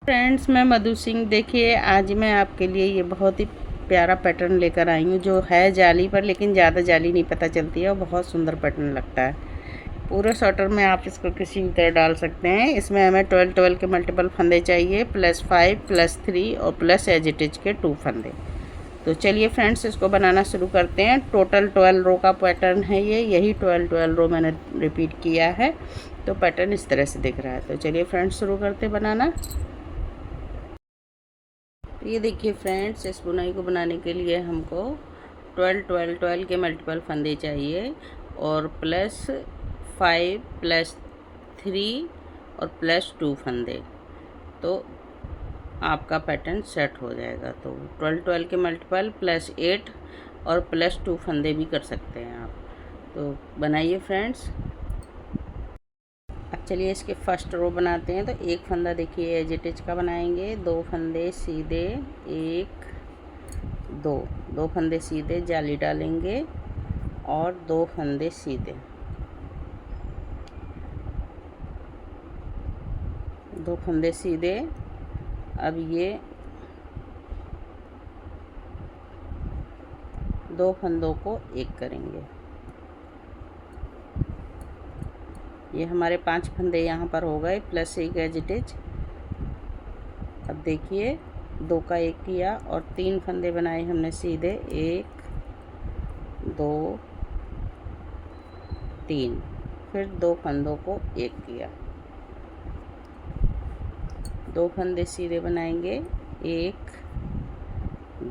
Friends, मैं मधु सिंह। देखिए, आज मैं आपके लिए ये बहुत ही प्यारा पैटर्न लेकर आई हूँ, जो है जाली पर, लेकिन ज़्यादा जाली नहीं पता चलती है और बहुत सुंदर पैटर्न लगता है। पूरे स्वेटर में आप इसको किसी भी तरह डाल सकते हैं। इसमें हमें 12 के मल्टीपल फंदे चाहिए, +5 +3 और प्लस एज इट इज के 2 फंदे। तो चलिए फ्रेंड्स, इसको बनाना शुरू करते हैं। टोटल 12 रो का पैटर्न है ये, यही 12 रो मैंने रिपीट किया है। तो पैटर्न इस तरह से दिख रहा है। तो चलिए फ्रेंड्स, शुरू करते बनाना। तो ये देखिए फ्रेंड्स, इस बुनाई को बनाने के लिए हमको 12 के मल्टीपल फंदे चाहिए और +5 +3 और +2 फंदे। तो आपका पैटर्न सेट हो जाएगा। तो 12 के मल्टीपल +8 और +2 फंदे भी कर सकते हैं आप। तो बनाइए फ्रेंड्स। अब चलिए इसके फर्स्ट रो बनाते हैं। तो एक फंदा देखिए एज इट इज का बनाएंगे, 2 फंदे सीधे, 1 2 फंदे सीधे जाली डालेंगे और 2 फंदे सीधे, 2 फंदे सीधे। अब ये 2 फंदों को एक करेंगे। ये हमारे 5 फंदे यहाँ पर हो गए, +1 एज इट इज। अब देखिए 2 का 1 किया और 3 फंदे बनाए हमने सीधे, 1 2 3। फिर 2 फंदों को एक किया, 2 फंदे सीधे बनाएंगे, 1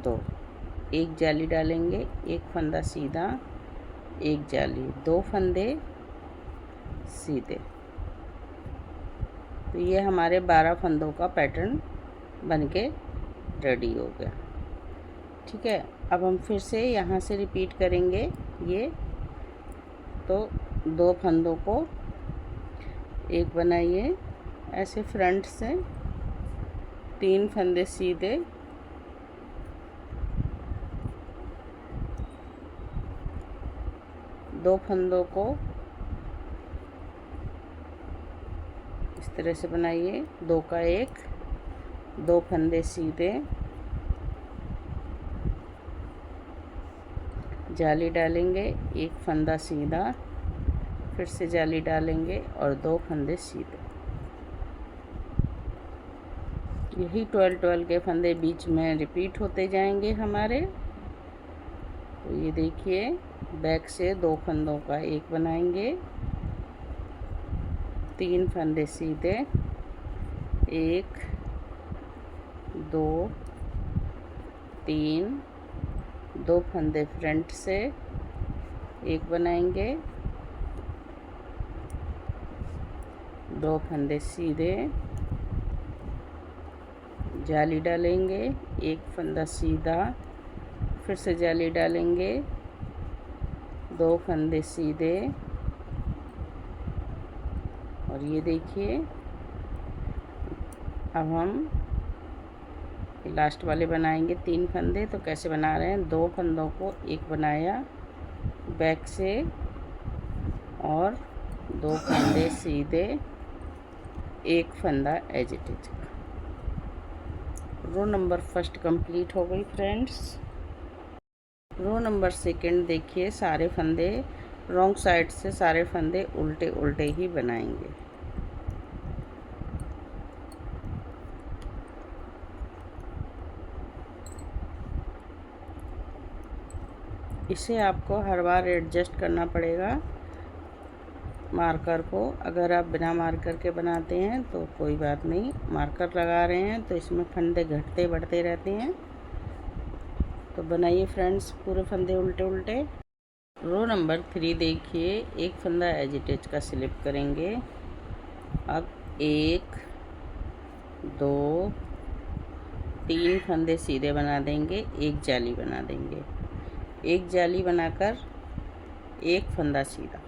2, एक जाली डालेंगे, एक फंदा सीधा, एक जाली, 2 फंदे सीधे। तो ये हमारे 12 फंदों का पैटर्न बनके रेडी हो गया। ठीक है, अब हम फिर से यहाँ से रिपीट करेंगे ये। तो 2 फंदों को एक बनाइए ऐसे फ्रंट से, 3 फंदे सीधे, 2 फंदों को इस तरह से बनाइए, 2 का 1, 2 फंदे सीधे, जाली डालेंगे, एक फंदा सीधा, फिर से जाली डालेंगे और 2 फंदे सीधे। यही 12 के फंदे बीच में रिपीट होते जाएंगे हमारे। तो ये देखिए, बैक से 2 फंदों का एक बनाएंगे, 3 फंदे सीधे, 1 2 3, 2 फंदे फ्रंट से एक बनाएंगे, 2 फंदे सीधे, जाली डालेंगे, एक फंदा सीधा, फिर से जाली डालेंगे, 2 फंदे सीधे। और ये देखिए, अब हम लास्ट वाले बनाएंगे 3 फंदे। तो कैसे बना रहे हैं, 2 फंदों को एक बनाया बैक से और 2 फंदे सीधे, एक फंदा as it is. Row number first complete हो गई फ्रेंड्स। रो नंबर सेकंड देखिए, सारे फंदे रॉन्ग साइड से, सारे फंदे उल्टे उल्टे ही बनाएंगे। इसे आपको हर बार एडजस्ट करना पड़ेगा मार्कर को। अगर आप बिना मार्कर के बनाते हैं तो कोई बात नहीं, मार्कर लगा रहे हैं तो इसमें फंदे घटते बढ़ते रहते हैं। तो बनाइए फ्रेंड्स पूरे फंदे उल्टे उल्टे। रो नंबर 3 देखिए, एक फंदा एज इट इज का स्लिप करेंगे। अब 1 2 3 फंदे सीधे बना देंगे, एक जाली बना देंगे, एक जाली बनाकर एक फंदा सीधा।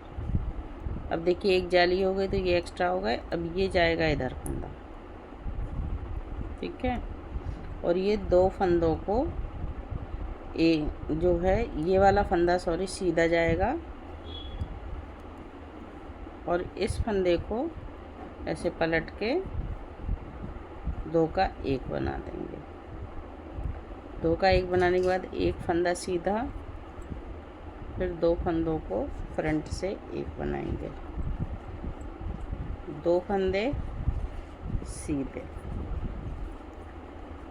अब देखिए एक जाली हो गई तो ये एक्स्ट्रा हो गए, अब ये जाएगा इधर फंदा। ठीक है, और ये 2 फंदों को जो है ये वाला फंदा सीधा जाएगा और इस फंदे को ऐसे पलट के 2 का 1 बना देंगे। 2 का 1 बनाने के बाद एक फंदा सीधा, फिर 2 फंदों को फ्रंट से 1 बनाएंगे। 2 फंदे सीधे,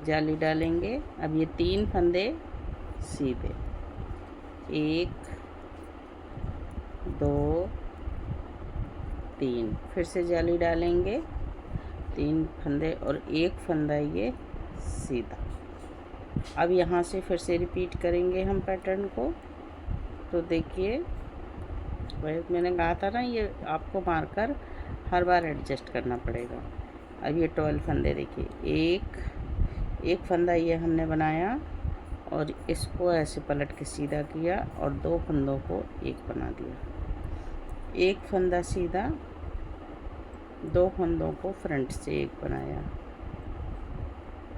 जाली डालेंगे। अब ये 3 फंदे सीधे, 1 2 3, फिर से जाली डालेंगे, 3 फंदे और एक फंदा ये सीधा। अब यहाँ से फिर से रिपीट करेंगे हम पैटर्न को। तो देखिए, वही मैंने कहा था ना, ये आपको मार्कर हर बार एडजस्ट करना पड़ेगा। अब ये 12 फंदे देखिए, एक फंदा ये हमने बनाया और इसको ऐसे पलट के सीधा किया और 2 फंदों को 1 बना दिया। एक फंदा सीधा, 2 फंदों को फ्रंट से 1 बनाया।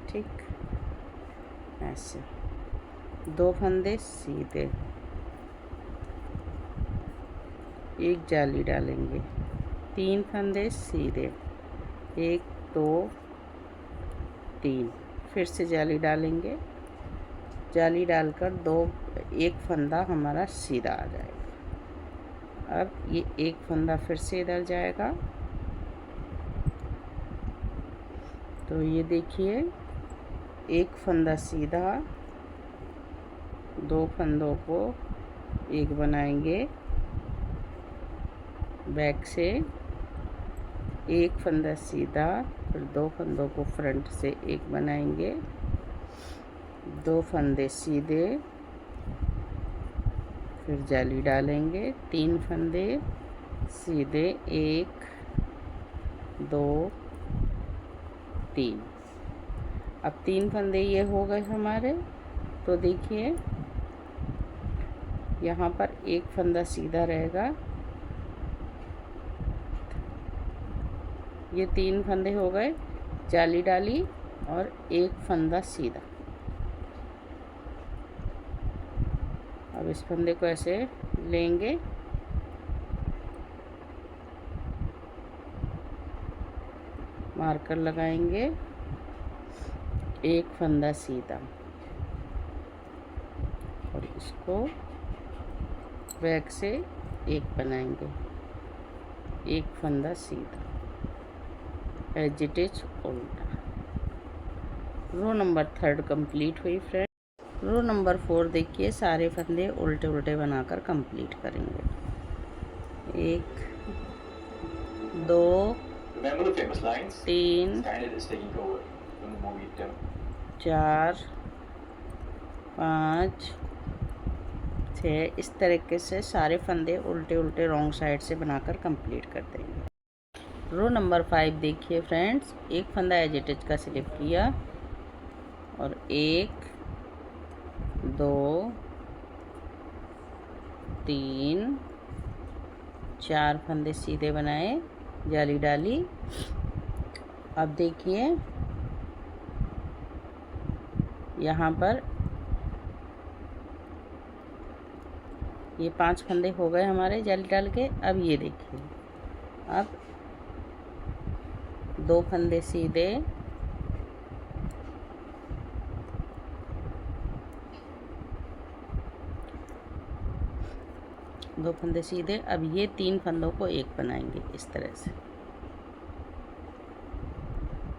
ठीक, ऐसे 2 फंदे सीधे, एक जाली डालेंगे, 3 फंदे सीधे, 1 2 3, फिर से जाली डालेंगे। जाली डालकर 1 फंदा हमारा सीधा आ जाएगा। अब ये एक फंदा फिर से इधर जाएगा। तो ये देखिए, एक फंदा सीधा, 2 फंदों को 1 बनाएंगे बैक से, एक फंदा सीधा, फिर 2 फंदों को फ्रंट से 1 बनाएंगे, 2 फंदे सीधे, फिर जाली डालेंगे, 3 फंदे सीधे, 1 2 3। अब 3 फंदे ये हो गए हमारे। तो देखिए, यहाँ पर एक फंदा सीधा रहेगा, ये 3 फंदे हो गए, जाली डाली और एक फंदा सीधा। अब इस फंदे को ऐसे लेंगे, मार्कर लगाएंगे, एक फंदा सीधा और इसको बैक से 1 बनाएंगे, एक फंदा सीधा, एज इट इज उल्टा। रो नंबर 3 कंप्लीट हुई फ्रेंड। रो नंबर 4 देखिए, सारे फंदे उल्टे उल्टे बनाकर कंप्लीट करेंगे। 1 2 3 4 5 6, इस तरीके से सारे फंदे उल्टे उल्टे रॉन्ग साइड से बनाकर कंप्लीट कर देंगे। रो नंबर 5 देखिए फ्रेंड्स, एक फंदा एज इट इज का स्लिप किया और 1 2 3 4 फंदे सीधे बनाए, जाली डाली। अब देखिए, यहाँ पर ये 5 फंदे हो गए हमारे जाली डाल के। अब ये देखिए, अब 2 फंदे सीधे, 2 फंदे सीधे। अब ये 3 फंदों को 1 बनाएंगे, इस तरह से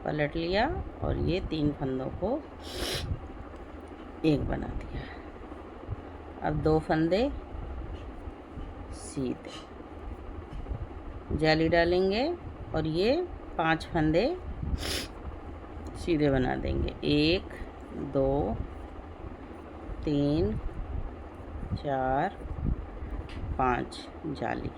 पलट लिया और ये 3 फंदों को 1 बना दिया। अब 2 फंदे सीधे, जाली डालेंगे और ये 5 फंदे सीधे बना देंगे, 1 2 3 4 5, जाली।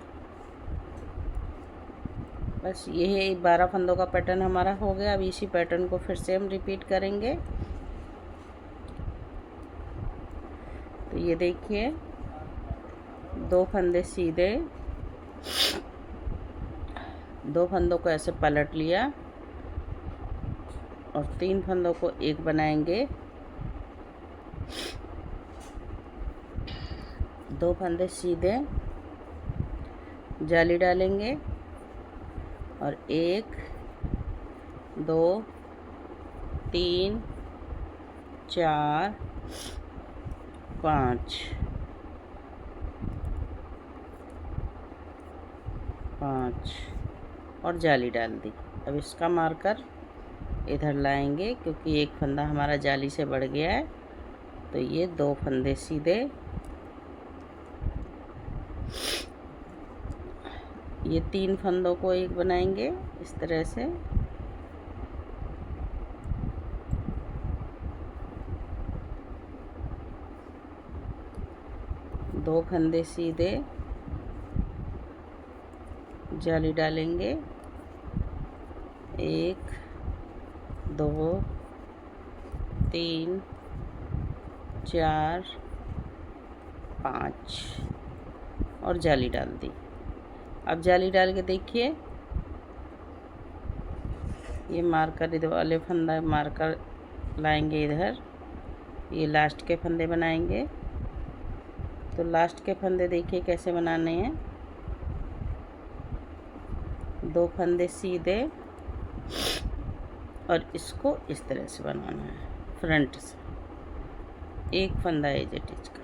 बस ये 12 फंदों का पैटर्न हमारा हो गया। अब इसी पैटर्न को फिर से हम रिपीट करेंगे। तो ये देखिए, 2 फंदे सीधे, 2 फंदों को ऐसे पलट लिया और 3 फंदों को 1 बनाएंगे, 2 फंदे सीधे, जाली डालेंगे और 1 2 3 4 5 और जाली डाल दी। अब इसका मार्कर इधर लाएंगे क्योंकि एक फंदा हमारा जाली से बढ़ गया है, तो ये 2 फंदे सीधे, ये 3 फंदों को एक बनाएंगे इस तरह से। दो फंदे सीधे, जाली डालेंगे, 1 2 3 4 5 और जाली डाल दी। अब जाली डाल के देखिए, ये मार्कर इधर वाले फंदा मार्कर लाएंगे इधर, ये लास्ट के फंदे बनाएंगे। तो लास्ट के फंदे देखिए कैसे बनाने हैं। 2 फंदे सीधे और इसको इस तरह से बनाना है फ्रंट से, एक फंदा एज इट इज का।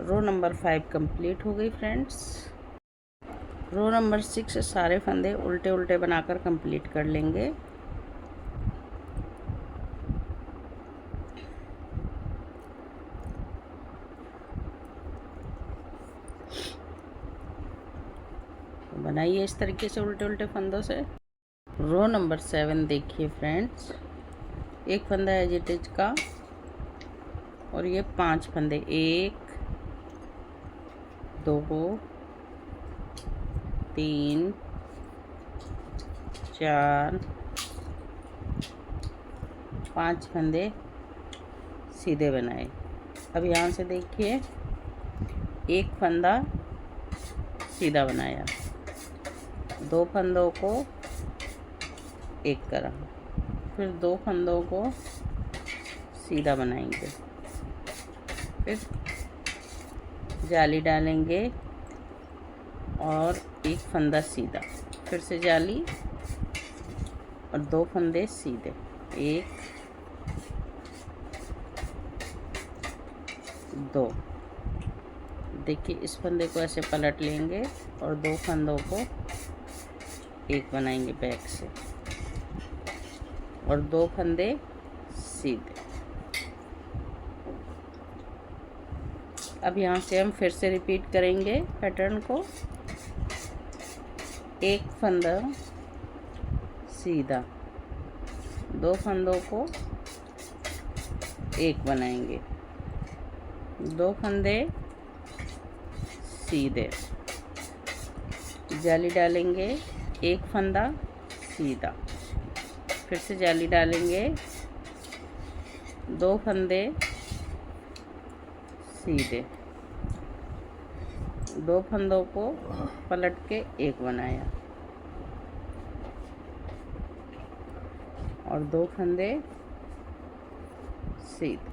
रो नंबर 5 कंप्लीट हो गई फ्रेंड्स। रो नंबर 6 सारे फंदे उल्टे उल्टे बनाकर कंप्लीट कर लेंगे। बनाइए इस तरीके से उल्टे उल्टे फंदों से। रो नंबर 7 देखिए फ्रेंड्स, एक फंदा एज इट इज का और ये 5 फंदे, 1 2 3 4 5 फंदे सीधे बनाए। अब यहाँ से देखिए, एक फंदा सीधा बनाया, 2 फंदों को एक करा, फिर 2 फंदों को सीधा बनाएंगे, फिर जाली डालेंगे और एक फंदा सीधा, फिर से जाली और 2 फंदे सीधे, 1 2। देखिए इस फंदे को ऐसे पलट लेंगे और 2 फंदों को एक बनाएंगे बैक से और 2 फंदे सीधे। अब यहाँ से हम फिर से रिपीट करेंगे पैटर्न को, एक फंदा सीधा, 2 फंदों को एक बनाएंगे, 2 फंदे सीधे, जाली डालेंगे, एक फंदा सीधा, फिर से जाली डालेंगे, 2 फंदे सीधे, 2 फंदों को पलट के एक बनाया और 2 फंदे सीधे।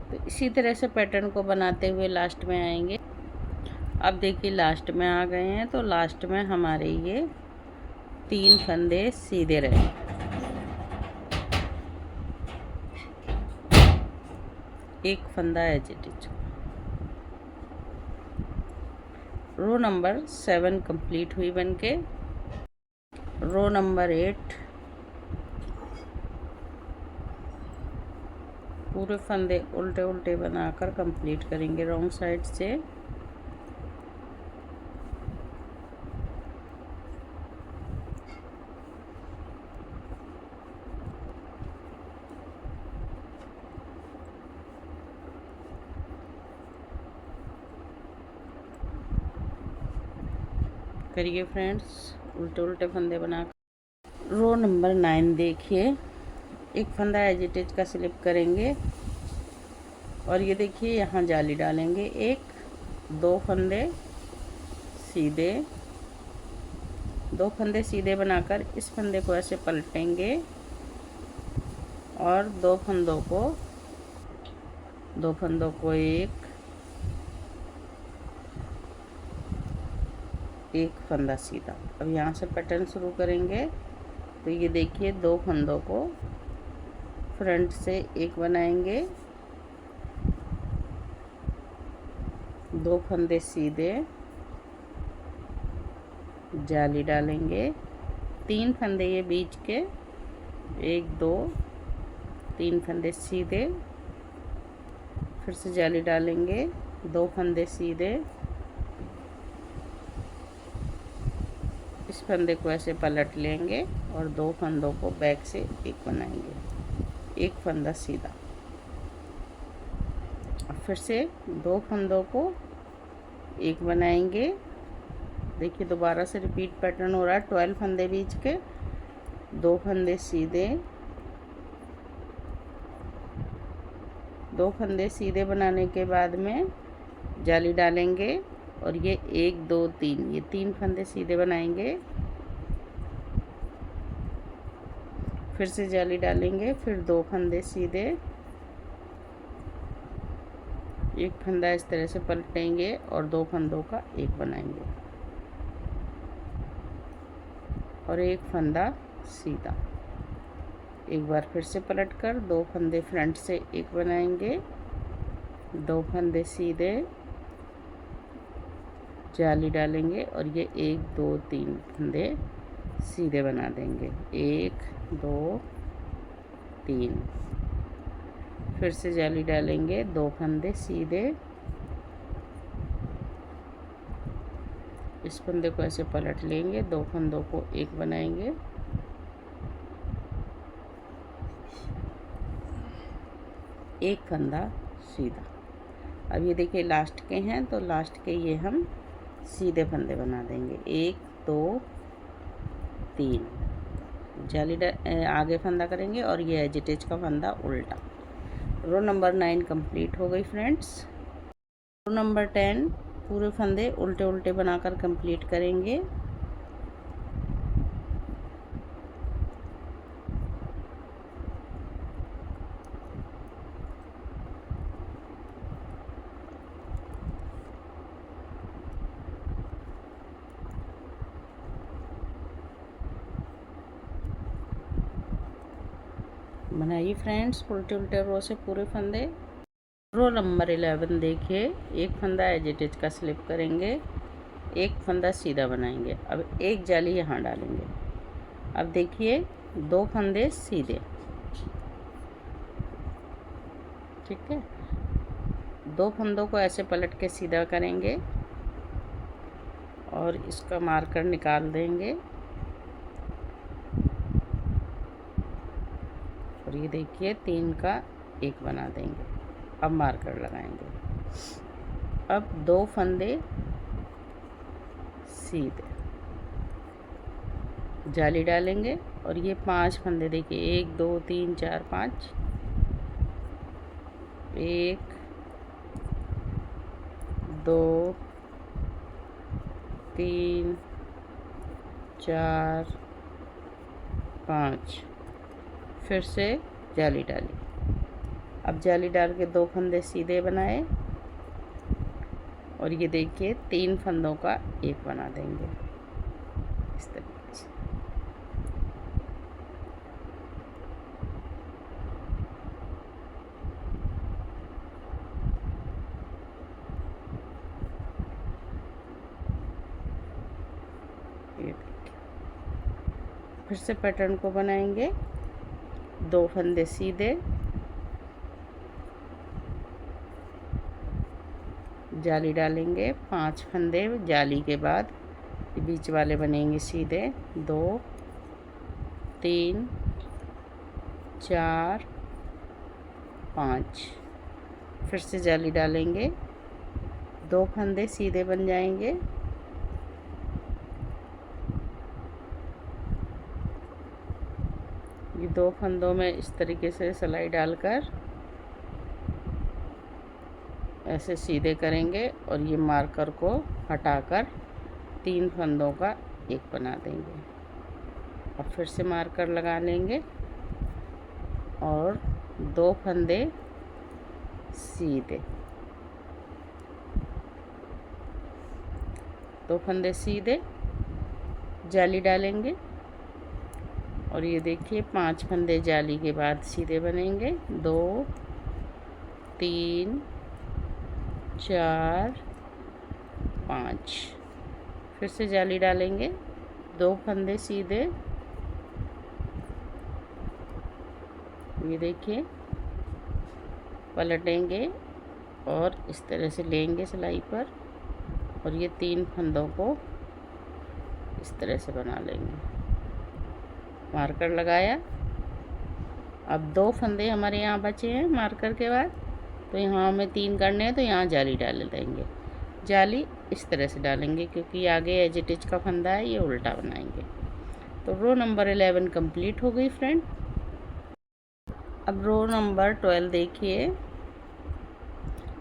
तो इसी तरह से पैटर्न को बनाते हुए लास्ट में आएंगे। अब देखिए लास्ट में आ गए हैं, तो लास्ट में हमारे ये 3 फंदे सीधे रहे, एक फंदा as it is. Row number 7 complete हुई बनके। रो नंबर 8 पूरे फंदे उल्टे उल्टे बनाकर कंप्लीट करेंगे रॉन्ग साइड से। करिए फ्रेंड्स उल्टे उल्टे फंदे बनाकर। रो नंबर 9 देखिए, एक फंदा एज इट इज का स्लिप करेंगे और ये देखिए यहाँ जाली डालेंगे, 1 2 फंदे सीधे, 2 फंदे सीधे बनाकर इस फंदे को ऐसे पलटेंगे और 2 फंदों को एक फंदा सीधा। अब यहाँ से पैटर्न शुरू करेंगे, तो ये देखिए 2 फंदों को फ्रंट से एक बनाएंगे, 2 फंदे सीधे, जाली डालेंगे, 3 फंदे ये बीच के, 1 2 3 फंदे सीधे, फिर से जाली डालेंगे, 2 फंदे सीधे, इस फंदे को ऐसे पलट लेंगे और 2 फंदों को बैक से एक बनाएंगे, एक फंदा सीधा। फिर से 2 फंदों को एक बनाएंगे। देखिए दोबारा से रिपीट पैटर्न हो रहा है। 12 फंदे बीच के, 2 फंदे सीधे, 2 फंदे सीधे बनाने के बाद में जाली डालेंगे और ये 1 2 3 ये 3 फंदे सीधे बनाएंगे, फिर से जाली डालेंगे, फिर 2 फंदे सीधे, एक फंदा इस तरह से पलटेंगे और 2 फंदों का एक बनाएंगे और एक फंदा सीधा। एक बार फिर से पलटकर 2 फंदे फ्रंट से एक बनाएंगे, 2 फंदे सीधे, जाली डालेंगे और ये 1 2 3 फंदे सीधे बना देंगे, 1 2 3, फिर से जाली डालेंगे, 2 फंदे सीधे, इस फंदे को ऐसे पलट लेंगे, 2 फंदों को एक बनाएंगे, एक फंदा सीधा। अब ये देखिए लास्ट के हैं तो लास्ट के ये हम सीधे फंदे बना देंगे, 1 2 3, जाली आगे फंदा करेंगे और ये एजिटेज का फंदा उल्टा। रो नंबर 9 कंप्लीट हो गई फ्रेंड्स। रो नंबर 10 पूरे फंदे उल्टे उल्टे बनाकर कंप्लीट करेंगे। बनाइए फ्रेंड्स उल्टे उल्टे रो से पूरे फंदे। रो नंबर 11 देखिए, एक फंदा एजिटेज का स्लिप करेंगे, एक फंदा सीधा बनाएंगे। अब एक जाली यहाँ डालेंगे। अब देखिए 2 फंदे सीधे, ठीक है, 2 फंदों को ऐसे पलट के सीधा करेंगे और इसका मार्कर निकाल देंगे और ये देखिए 3 का एक बना देंगे। अब मार्कर लगाएंगे। अब 2 फंदे सीधे, जाली डालेंगे और ये 5 फंदे देखिए 1 2 3 4 5, 1 2 3 4 5, फिर से जाली डाली। अब जाली डाल के 2 फंदे सीधे बनाए और ये देखिए 3 फंदों का एक बना देंगे इस तरीके से। ये देखिए फिर से पैटर्न को बनाएंगे। 2 फंदे सीधे, जाली डालेंगे, 5 फंदे जाली के बाद बीच वाले बनेंगे सीधे, 2 3 4 5, फिर से जाली डालेंगे, 2 फंदे सीधे बन जाएंगे, ये 2 फंदों में इस तरीके से सिलाई डालकर ऐसे सीधे करेंगे और ये मार्कर को हटाकर 3 फंदों का एक बना देंगे। अब फिर से मार्कर लगा लेंगे और 2 फंदे सीधे, 2 फंदे सीधे, जाली डालेंगे, और ये देखिए 5 फंदे जाली के बाद सीधे बनेंगे, 2 3 4 5। फिर से जाली डालेंगे, 2 फंदे सीधे, ये देखिए पलटेंगे और इस तरह से लेंगे सिलाई पर, और ये 3 फंदों को इस तरह से बना लेंगे। मार्कर लगाया। अब 2 फंदे हमारे यहाँ बचे हैं मार्कर के बाद, तो यहाँ हमें 3 करने हैं, तो यहाँ जाली डाल देंगे। जाली इस तरह से डालेंगे क्योंकि आगे एज इट इज का फंदा है, ये उल्टा बनाएंगे। तो रो नंबर 11 कंप्लीट हो गई फ्रेंड। अब रो नंबर 12 देखिए,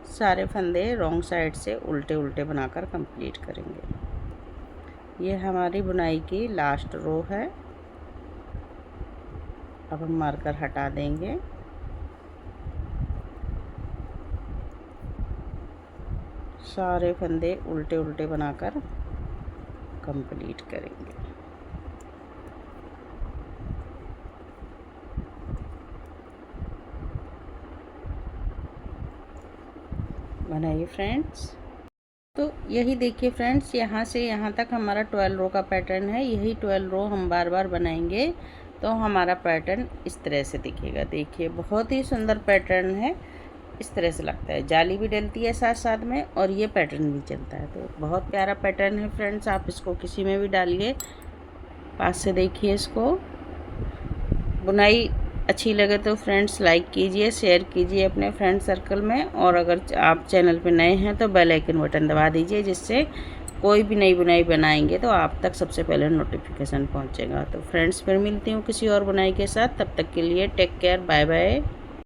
सारे फंदे रॉन्ग साइड से उल्टे उल्टे बनाकर कंप्लीट करेंगे। ये हमारी बुनाई की लास्ट रो है। अब हम मार्कर हटा देंगे। सारे फंदे उल्टे उल्टे बनाकर कंप्लीट करेंगे। बनाइए फ्रेंड्स। तो यही देखिए फ्रेंड्स, यहाँ से यहाँ तक हमारा 12 रो का पैटर्न है। यही 12 रो हम बार बार बनाएंगे तो हमारा पैटर्न इस तरह से दिखेगा। देखिए बहुत ही सुंदर पैटर्न है, इस तरह से लगता है। जाली भी डलती है साथ साथ में और ये पैटर्न भी चलता है, तो बहुत प्यारा पैटर्न है फ्रेंड्स। आप इसको किसी में भी डालिए। पास से देखिए इसको। बुनाई अच्छी लगे तो फ्रेंड्स लाइक कीजिए, शेयर कीजिए अपने फ्रेंड सर्कल में, और अगर आप चैनल पे नए हैं तो बेल आइकन बटन दबा दीजिए, जिससे कोई भी नई बुनाई बनाएंगे तो आप तक सबसे पहले नोटिफिकेशन पहुंचेगा। तो फ्रेंड्स फिर मिलती हूँ किसी और बुनाई के साथ, तब तक के लिए टेक केयर, बाय बाय।